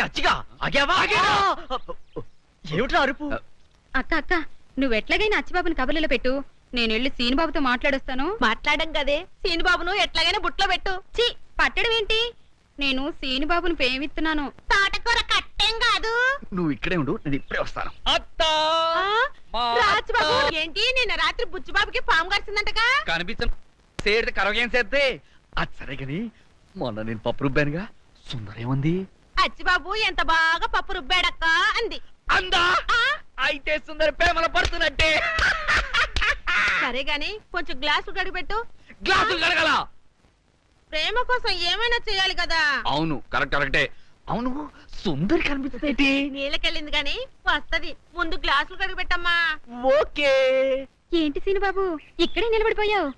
అచ్చిగా ఆగావా? ఏమిట్రా అరుపు? అక్క అక్క నువ్వెట్లాగైనా అచ్చిబాబుని కబర్లలో పెట్టు, నేను వెళ్ళి సీనుబాబుతో మాట్లాడొస్తాను. మాట్లాడడం కదే, సీనుబాబును ఎట్లాగైనా బుట్లో పెట్టు. చి పట్టడం ఏంటి? నేను సీనుబాబుని ప్రేమిస్తున్నాను. తోటకూర కట్టేం కాదు. నువ్వు ఇక్కడే ఉండు, నేను ఇప్పుడే వస్తాను. రాజుబాబు ఏంటి నిన్న రాత్రి బుచ్చిబాబుకి పాము కరిసిందంటగా? కనిపించే కరగేం చేస్తే అది సరే గాని మొన్న నేను పప్పు రుబ్బానుగా, సుందరేముంది? అచ్చిబాబు ఎంత బాగా పప్పు రుబ్బాడక్క అంది. అందా? అయితే సుందర ప్రేమల పడుతున్నట్టే. సరే గాని కొంచెం గ్లాసులు గడిపెట్టు. గ్లాసులు కడగల. ప్రేమ కోసం ఏమైనా చేయాలి కదా. అవును కరెక్టే. అవును సుందరి కనిపిస్తుంది. నీళ్ళకెళ్ళింది గాని వస్తది, ముందు గ్లాసులు కడిగిపెట్టమ్మా. ఓకే. ఏంటి సీనుబాబు ఇక్కడే నిలబడిపోయావు?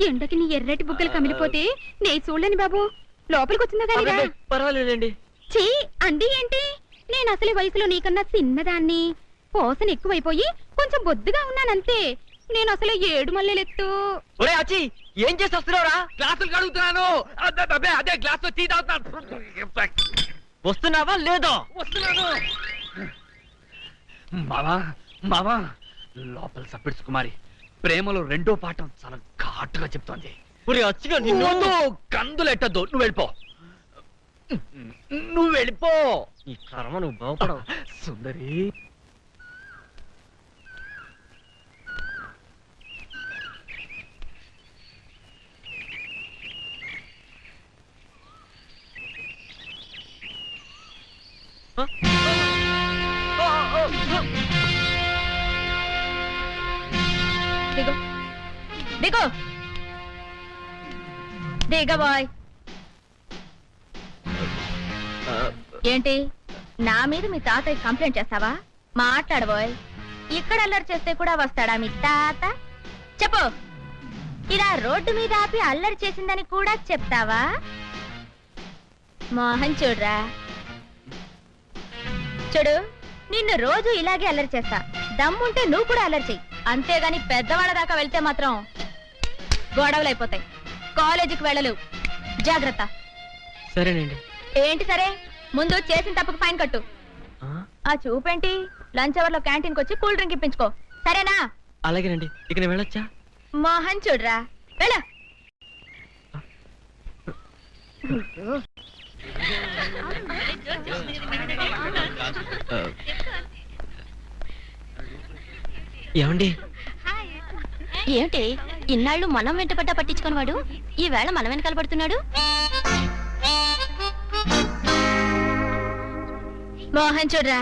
ఎండకి నీ ఎర్రటి బుగ్గలు కమిలిపోతే నే చూడలేని బాబు, లోపలికి వచ్చిందా గానిరా? పర్వాలేదండి. చీ అండి ఏంటి? నేను అసలు వయసులో నీకన్నా చిన్నదాన్ని, పోసన ఎక్కువైపోయి కొంచెం బొద్దుగా ఉన్నానంతే. నేను అసలు 7 మల్లెలెత్తు. ఒరే అచ్చి ఏం చేసి వస్తున్నావురా? గ్లాసులు కడుగుతున్నాను. అదే గ్లాస్ టీ తాగుతున్నాను. వస్తున్నావా లేదా? వస్తున్నాను. మావా లోపల సప్పిడ్స్ కుమారి ప్రేమలో 2వ పాఠం చాలా ఘాటుగా చెప్తోంది. అచ్చిగా నిన్ను కందులెట్టద్దు, నువ్వు వెళ్ళిపో. ఈ కర్మ నువ్వు బాగుపడవు సుందరి. దిగో దిగో దిగ బాయ్. ఏంటి నా మీద మీ తాతయ్య కంప్లైంట్ చేస్తావా? మాట్లాడబోయ్. ఇక్కడ అల్లరి చేస్తే కూడా వస్తాడా మీ తాత? చెప్పు. ఇలా రోడ్డు మీద ఆపి అల్లరి చేసిందని కూడా చెప్తావా? మోహన్ చూడరా, చూడు నిన్ను రోజు ఇలాగే అల్లరి చేస్తా. దమ్ముంటే నువ్వు కూడా అల్లరి చెయ్యి, అంతేగాని పెద్దవాళ్ళ దాకా వెళ్తే మాత్రం గొడవలైపోతాయి. కాలేజీకి వెళ్ళలేవు, జాగ్రత్త. సరేనండి. ఏంటి సరే? ముందు చేసిన తప్పుకు ఫైన్ కట్టు. ఆ చూపేంటి? లంచ్ అవర్ లో క్యాంటీన్ వచ్చి కూల్ డ్రింక్ ఇప్పించుకో, సరేనా? అలాగేనండి. ఇక నేను వెళ్ళొచ్చా? మోహన్ చూడరా, వెళ్ళ. ఏమండి? ఏమిటి ఇన్నాళ్ళు మనం వెంటపడ్డా పట్టించుకుని వాడు ఈ వేళ మనం వెనకాల పడుతున్నాడు? మోహన్ చూడరా,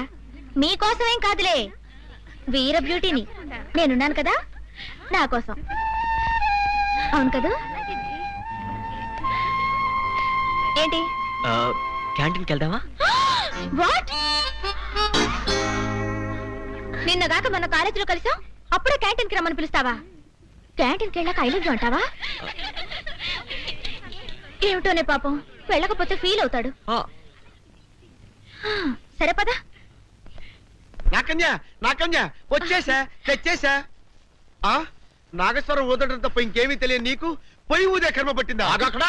మీకోసమేం కాదులే, వీర బ్యూటీని నేనున్నాను కదా, నా కోసం. అవును కదా? ఏంటి క్యాంటీన్కి వెళ్దామా? వాట్? నిన్న దాకా మన కాలేజీలో కలిసాం, అప్పుడే క్యాంటీన్కి రమ్మని పిలుస్తావా? క్యాంటీన్కి వెళ్ళాక ఐ లవ్ యు అంటావా? ఏమిటోనే పాపం, వెళ్ళకపోతే ఫీల్ అవుతాడు. సరే పద. నాకన్యా వచ్చేసా, తెచ్చేసా. నాగేశ్వరం ఊదటం తప్ప ఇంకేమీ తెలియదు నీకు? పొయ్యి ఊదే కర్మ పట్టిందా? అక్కడ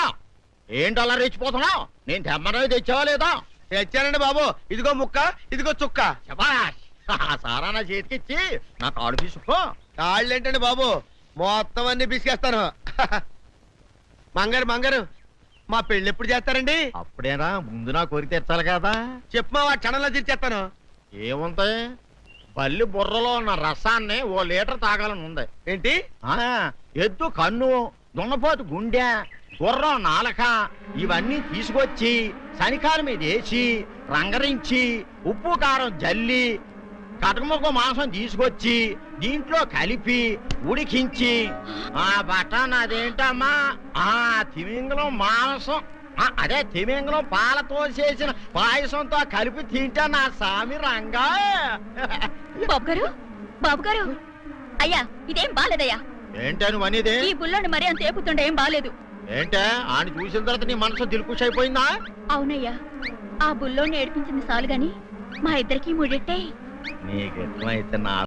ఏంటి అలా రెచ్చిపోతున్నావు? నేను తెమ్మనవి తెచ్చావా లేదా? తెచ్చానండి బాబు, ఇదిగో ముక్క, ఇదిగో చుక్క. సారా నా చేతికిచ్చి నా కాడు తీసుకో. కాళ్ళేంటండి బాబు, మొత్తం అన్ని పిసికేస్తాను. మంగారు మా పెళ్ళి ఎప్పుడు చేస్తారండి? అప్పుడేనా, ముందు నా కోరిక తెచ్చాలి కదా. చెప్పు మా క్షణంలో తీర్చేస్తాను. ఏముంటాయి, బల్లి బుర్రలో ఉన్న రసాన్ని 1 లీటర్ తాగాలని ఉంది. ఏంటి? ఎద్దు కన్ను, దున్నపోతు గుండె, గుర్రం నాలక ఇవన్నీ తీసుకొచ్చి శనికాల మీద వేసి రంగరించి ఉప్పు కారం జల్లి కటకముక్క మాంసం తీసుకొచ్చి దీంట్లో కలిపి ఉడికించి ఆ బటన్ అదేంటమ్మా తిమింగలం మాంసం, అదే తిమింగలం పాలతో చేసిన పాయసంతో కలిపి తింటా నా సామి రంగా. బాబు గారు అయ్యా, ఇదేం బాలేదయ్యా. ఏంటే నువ్వు అనేది? ఈ బుల్లోని మరీ అంత ఏపుతుండే ఏం బాలేదు. ఏంటే ఆయన చూసిన తర్వాత నీ మనసు దిల్కుష్ అయిపోయిందా? అవునయ్యా, ఆ బుల్లోని ఏడిపించింది చాలు గాని మా ఇద్దరికి ముడిట్టే. నీకు ఎక్కువైతే నా